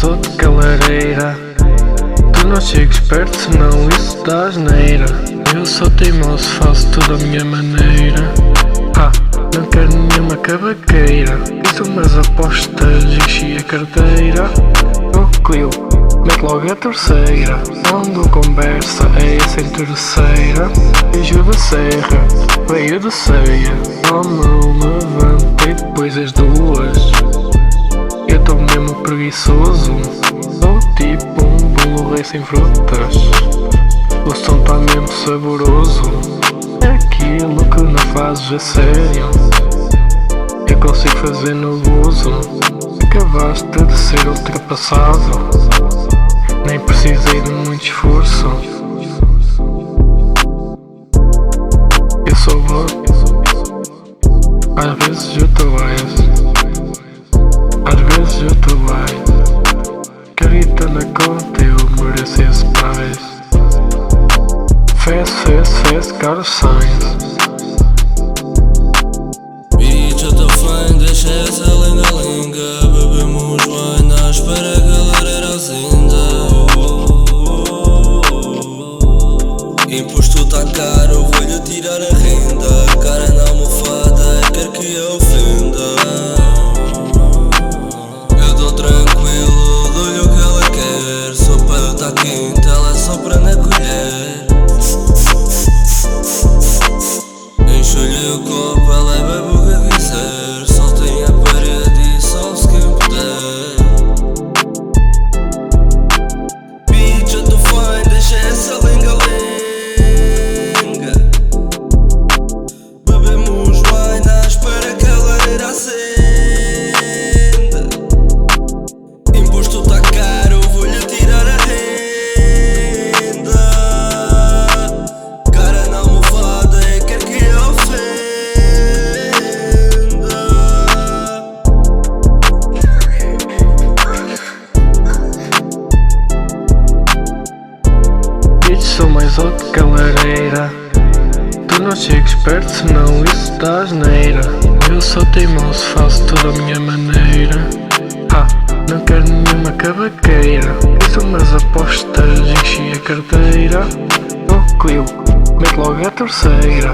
mais outro que a lareira. Tu não chegas perto, senão isso dá asneira. Eu sou teimoso, faço tudo à minha maneira. Não quero nenhuma cavaqueira. Fiz umas apostas, enchi a carteira. Clio, mete logo a terceira. Não dou conversa, é essa interesseira. Beijo da serra, veio de ceia. Não me levanto e depois as duas. Eu tô mesmo preguiçoso. Sou tipo um bolo rei sem frutas. O som tá mesmo saboroso. É aquilo que não fazes a sério. Eu consigo fazer no gozo. Acabaste de ser ultrapassado. Nem precisei de muito esforço. Eu sou bom. Às vezes eu tô mais. Às vezes eu tô mais. Carita na conta, eu mereço esse paz. Fez, Carlos Sainz. Bitch, eu tô fine, deixa essa lenga-lenga. Bebemos wine à espera que a lareira acenda. Imposto tá caro, vou-lhe tirar a renda. Cara na almofada, quer que eu ofenda. Eu tô tranquilo, dou-lhe o que ela quer. Sopa tá quente, ela sopra na colher. Encho-lhe o copo, ela bebe o que quiser. Soltem a parede e só-se quem puder. Bitch, eu tô fine, deixa essa lenga-lenga. Bebemos wine à espera que a lareira acenda. Imposto tá caro, vou-lhe tirar a renda. Cara na almofada, quer que eu ofenda. Bitch, sou mais outro que a lareira. Tu não chegas perto, senão isso dá asneira. Eu sou teimoso, faço tudo à minha maneira. Não quero nenhuma cavaqueira. Fiz umas apostas, enchi a carteira. Clio, mete logo a terceira.